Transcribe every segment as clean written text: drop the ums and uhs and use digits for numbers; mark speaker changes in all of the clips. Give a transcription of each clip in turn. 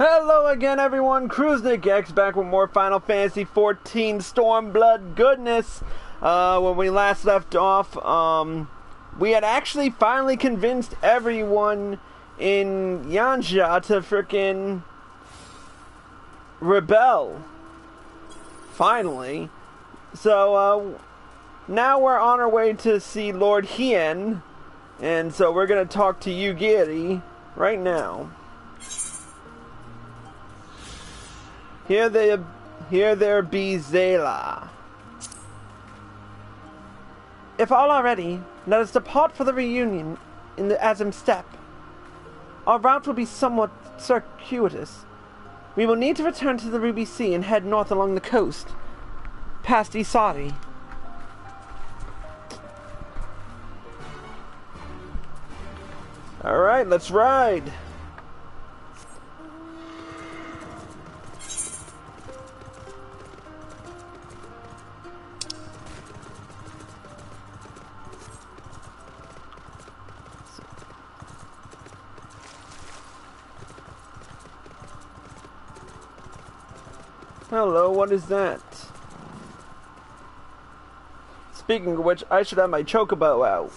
Speaker 1: Hello again, everyone. Cruisnick X back with more Final Fantasy XIV Stormblood goodness. When we last left off, we had actually finally convinced everyone in Yanja to frickin' rebel. Finally. So, now we're on our way to see Lord Hien, and so we're gonna talk to Yugiri right now. Here there be Zayla. If all are ready, let us depart for the reunion in the Azim Steppe. Our route will be somewhat circuitous. We will need to return to the Ruby Sea and head north along the coast, past Isari. Alright, let's ride! Hello, what is that? Speaking of which, I should have my chocobo out.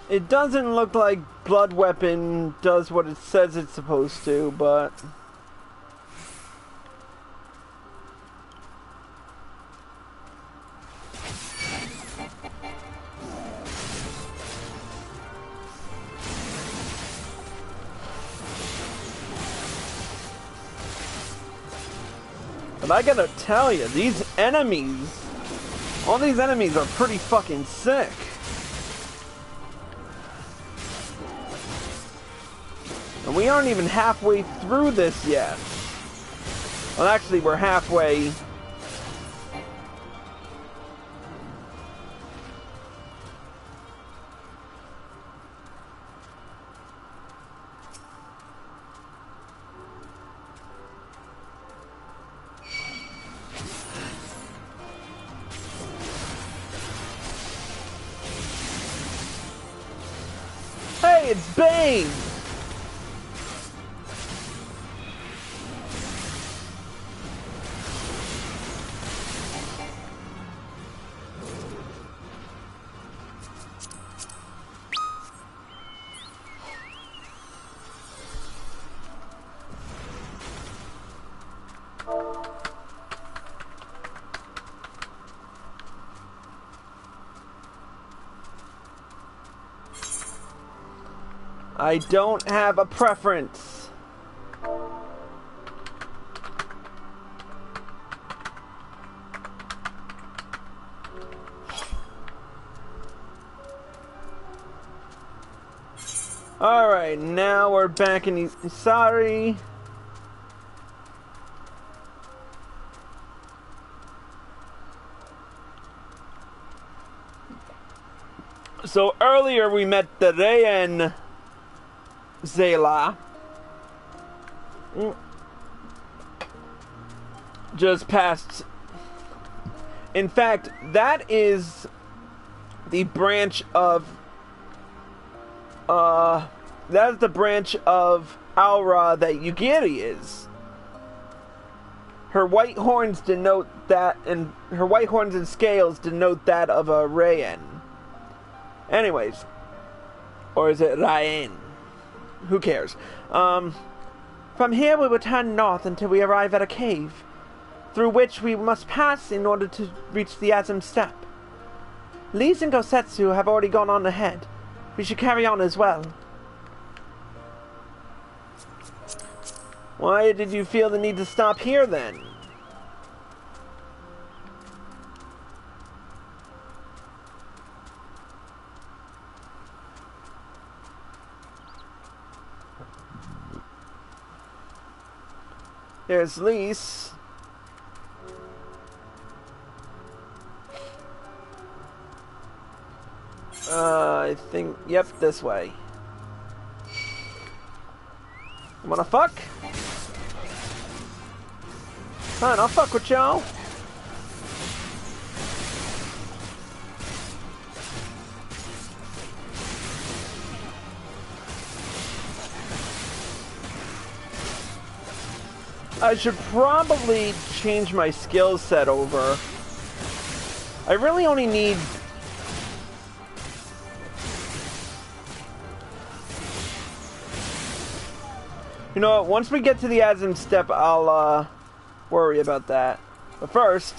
Speaker 1: It doesn't look like Blood Weapon does what it says it's supposed to, but... But I gotta tell you, these enemies... all these enemies are pretty fucking sick. And we aren't even halfway through this yet. Well, actually, we're halfway. Hey, it's Bane! I don't have a preference. Alright, now we're back in Isari. So earlier we met the Hien Zayla. Just past. In fact, that is the branch of that is the branch of Aura that Yugiri is. Her white horns denote that, and her white horns and scales denote that of a Hien. Anyways, or is it Hien? Who cares? From here we will turn north until we arrive at a cave, through which we must pass in order to reach the Azim Steppe. Lise and Gosetsu have already gone on ahead. We should carry on as well. Why did you feel the need to stop here then? There's Lise. I think, yep, this way. You wanna fuck? Fine, I'll fuck with y'all. I should probably change my skill set over. I really only need... You know what, once we get to the Azim Steppe, I'll, worry about that. But first...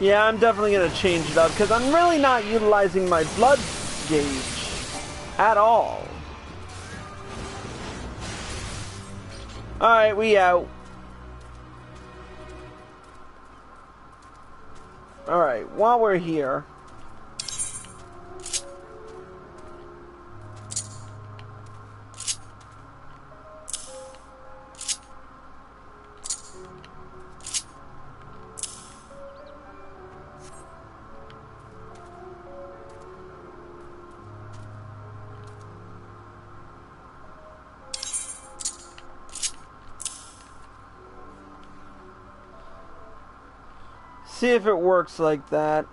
Speaker 1: Yeah, I'm definitely going to change it up, because I'm really not utilizing my blood gauge at all. Alright, we out. Alright, while we're here... See if it works like that.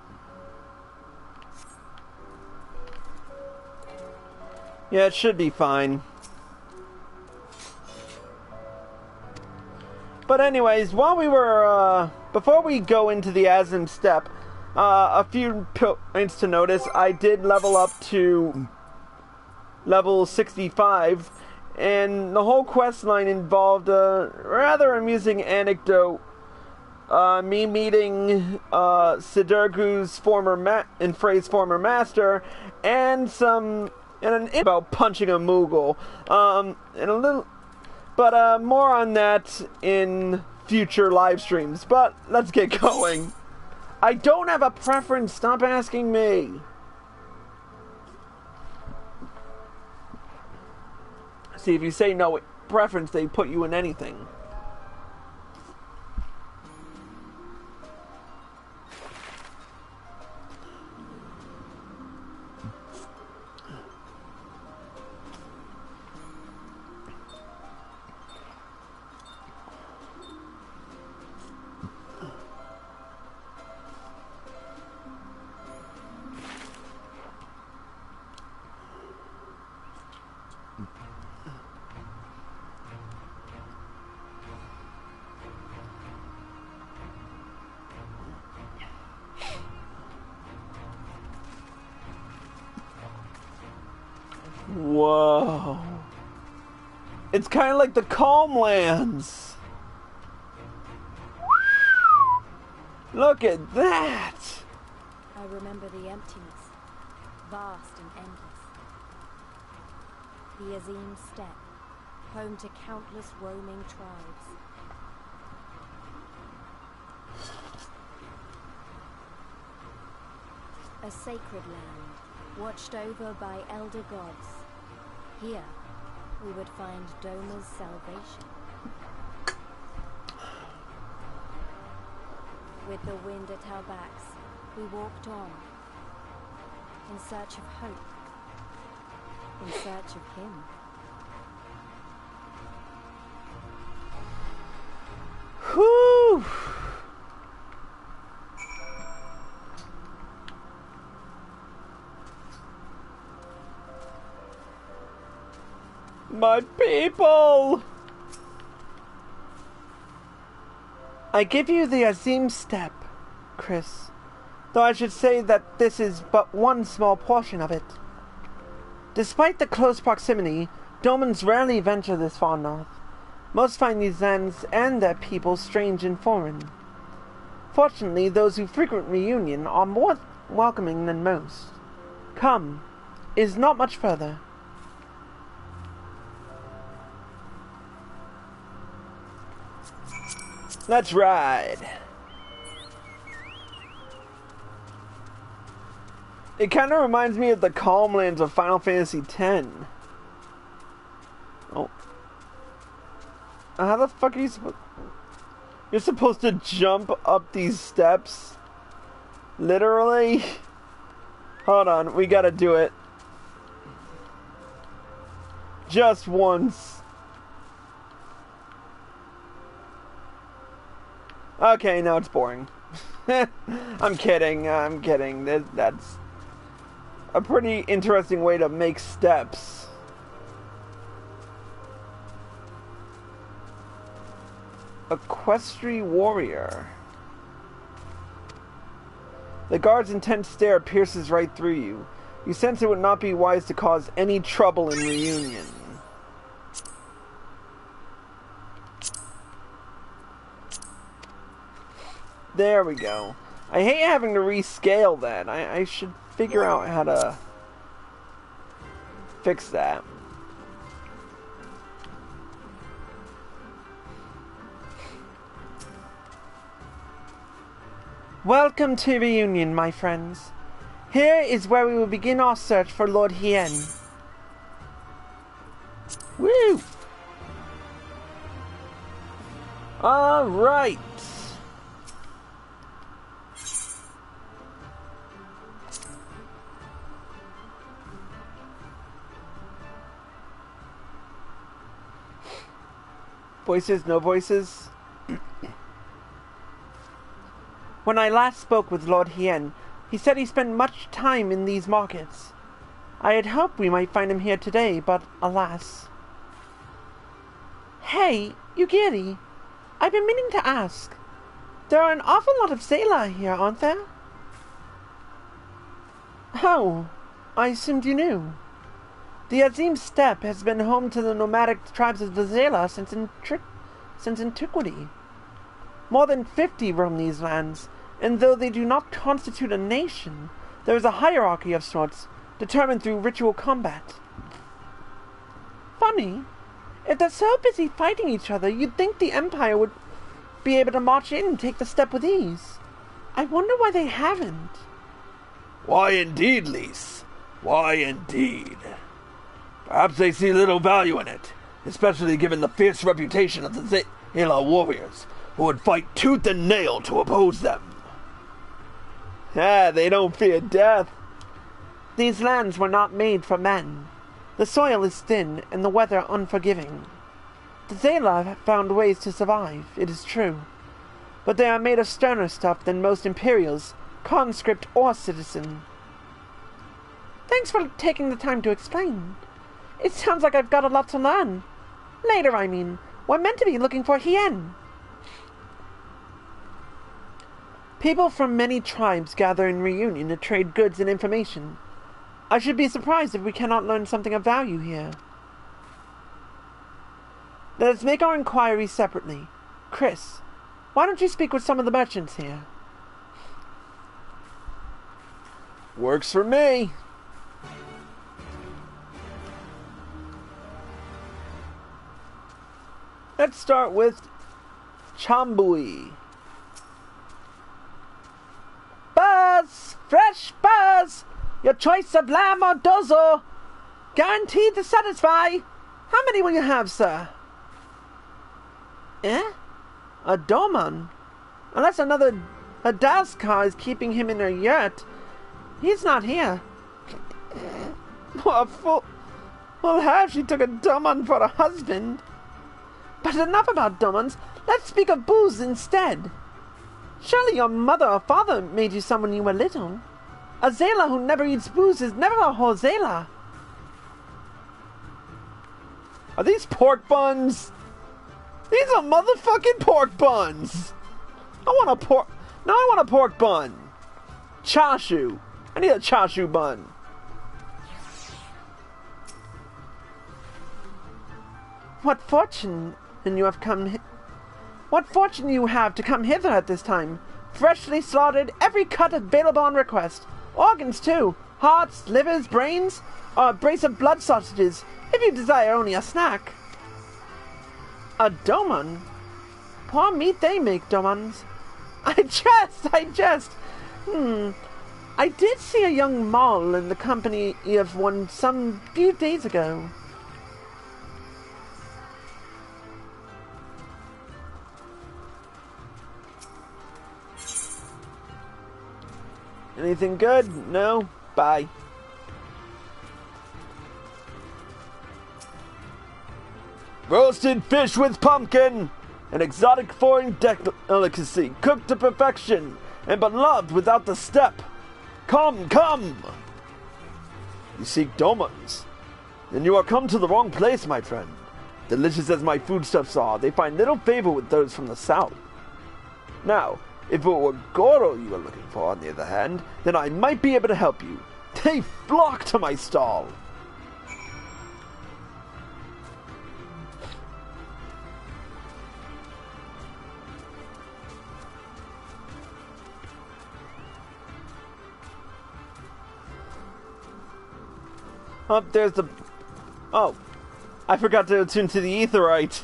Speaker 1: Yeah, it should be fine. But anyways, while we were, before we go into the Azim Steppe, a few points to notice. I did level up to level 65, and the whole quest line involved a rather amusing anecdote. Me meeting Sidurgu's former master, and an about punching a Moogle, and a little, but more on that in future live streams. But let's get going. I don't have a preference. Stop asking me. See, if you say no preference, they put you in anything. Whoa. It's kind of like the Calm Lands. Look at that.
Speaker 2: I remember the emptiness, vast and endless. The Azim Steppe, home to countless roaming tribes. A sacred land, watched over by elder gods. Here, we would find Doma's salvation. With the wind at our backs, We walked on, in search of hope, in search of him.
Speaker 1: Whew! My people! I give you the Azim Steppe, Chris. Though I should say that this is but one small portion of it. Despite the close proximity, Domans rarely venture this far north. Most find these lands and their people strange and foreign. Fortunately, those who frequent Reunion are more welcoming than most. Come, it is not much further. Let's ride. It kind of reminds me of the calm lands of Final Fantasy X. Oh. How the fuck are you supposed... You're supposed to jump up these steps? Literally? Hold on, we gotta do it. Just once. Okay, now it's boring. I'm kidding, That's a pretty interesting way to make steps. Equestrian warrior. The guard's intense stare pierces right through you. You sense it would not be wise to cause any trouble in Reunion. There we go. I hate having to rescale that. I should figure out how to fix that. Welcome to Reunion, my friends. Here is where we will begin our search for Lord Hien. Woo! Alright. Voices, no voices? When I last spoke with Lord Hien, he said he spent much time in these markets. I had hoped we might find him here today, but alas. Hey, Yugiri, I've been meaning to ask. There are an awful lot of Zayla here, aren't there? Oh, I assumed you knew. The Azim Steppe has been home to the nomadic tribes of the Zayla since antiquity. More than 50 roam these lands, and though they do not constitute a nation, there is a hierarchy of sorts, determined through ritual combat. Funny. If they're so busy fighting each other, you'd think the Empire would be able to march in and take the steppe with ease. I wonder why they haven't.
Speaker 3: Why indeed, Lise? Why indeed? Perhaps they see little value in it, especially given the fierce reputation of the Zayla warriors, who would fight tooth and nail to oppose them.
Speaker 1: They don't fear death.
Speaker 4: These lands were not made for men. The soil is thin and the weather unforgiving. The Zayla have found ways to survive, it is true, but they are made of sterner stuff than most Imperials, conscript or citizen. Thanks for taking the time to explain. It sounds like I've got a lot to learn. Later, I mean. We're meant to be looking for Hien. People from many tribes gather in Reunion to trade goods and information. I should be surprised if we cannot learn something of value here. Let us make our inquiries separately. Chris, why don't you speak with some of the merchants here?
Speaker 1: Works for me. Let's start with Chambui. Buzz! Fresh buzz! Your choice of lamb or dozo. Guaranteed to satisfy. How many will you have, sir? Eh? A doman? Unless another
Speaker 4: Hadaskar is keeping him in her yurt. He's not here. What a fool. Well, have she took a Doman for a husband. But enough about Domans. Let's speak of booze instead. Surely your mother or father made you some when you were little. A Zela who never eats booze is never a whole Zela.
Speaker 1: Are these pork buns? These are motherfucking pork buns. I want a pork bun. Chashu. I need a chashu bun.
Speaker 4: What fortune you have to come hither at this time. Freshly slaughtered, every cut available on request. Organs too. Hearts, livers, brains, or a brace of blood sausages, if you desire only a snack. A Doman? Poor meat they make, Domans. I jest. I did see a young mall in the company of one some few days ago.
Speaker 1: Anything good? No? Bye. Roasted fish with pumpkin! An exotic foreign delicacy, cooked to perfection, and beloved without the step. Come! You seek domans? Then you are come to the wrong place, my friend. Delicious as my foodstuffs are, they find little favor with those from the south. Now, if it were Goro you were looking for, on the other hand, then I might be able to help you. They flock to my stall. Oh, there's the... Oh, I forgot to attune to the Aetheryte.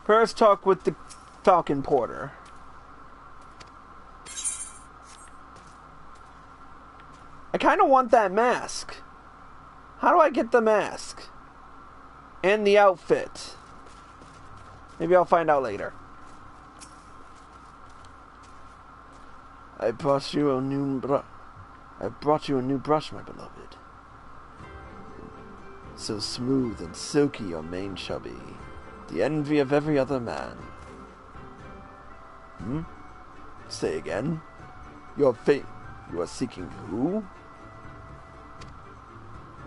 Speaker 1: First, talk with the Falcon Porter. I kind of want that mask. How do I get the mask? And the outfit. Maybe I'll find out later. I brought you a new brush, my beloved. So smooth and silky your mane shall be, the envy of every other man. Say again. You are seeking who?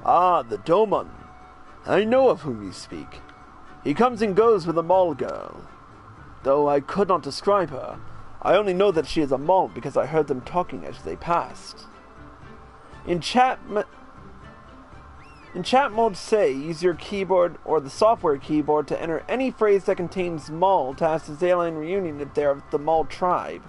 Speaker 1: Ah, the Domon. I know of whom you speak. He comes and goes with a mall girl. Though I could not describe her, I only know that she is a mall because I heard them talking as they passed. In chat mode, say, use your keyboard or the software keyboard to enter any phrase that contains mall to ask the Zalan reunion if they are of the mall tribe.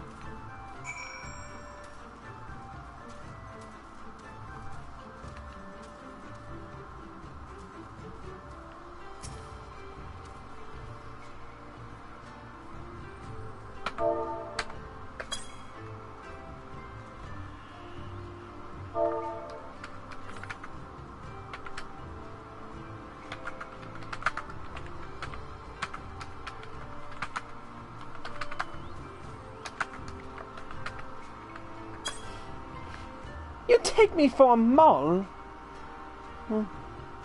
Speaker 1: You take me for a mole?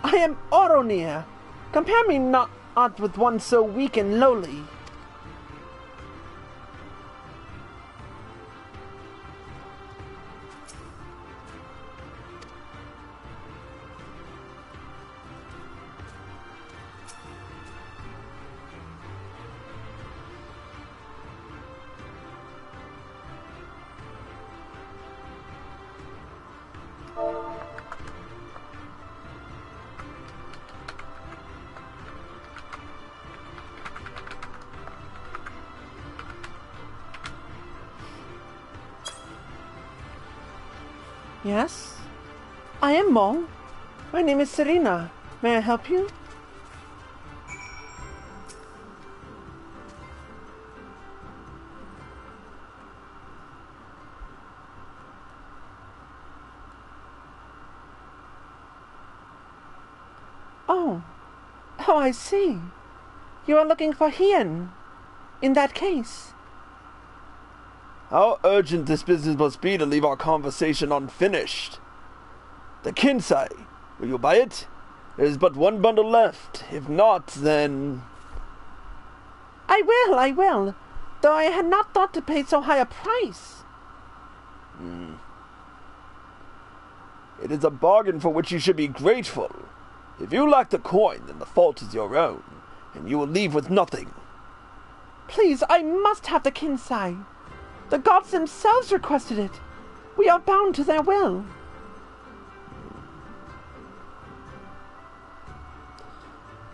Speaker 1: I am Oronir. Compare me not with one so weak and lowly. Yes? I am Mol. My name is Serena. May I help you?
Speaker 4: Oh. Oh, I see. You are looking for Hien. In that case.
Speaker 3: How urgent this business must be to leave our conversation unfinished. The Kinsai, will you buy it? There is but one bundle left. If not, then...
Speaker 4: I will. Though I had not thought to pay so high a price.
Speaker 3: It is a bargain for which you should be grateful. If you lack the coin, then the fault is your own, and you will leave with nothing.
Speaker 4: Please, I must have the Kinsai. The gods themselves requested it. We are bound to their will.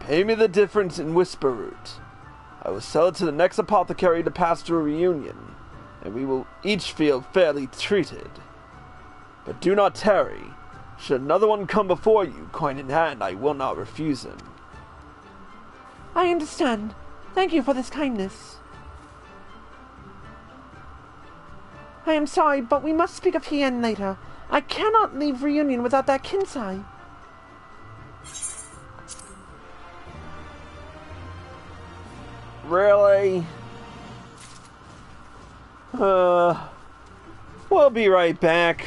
Speaker 3: Pay me the difference in Whisper Root. I will sell it to the next apothecary to pass through a reunion, and we will each feel fairly treated. But do not tarry. Should another one come before you, coin in hand, I will not refuse him.
Speaker 4: I understand. Thank you for this kindness. I am sorry, but we must speak of Hien later. I cannot leave reunion without that Kinsai.
Speaker 3: Really? We'll be right back.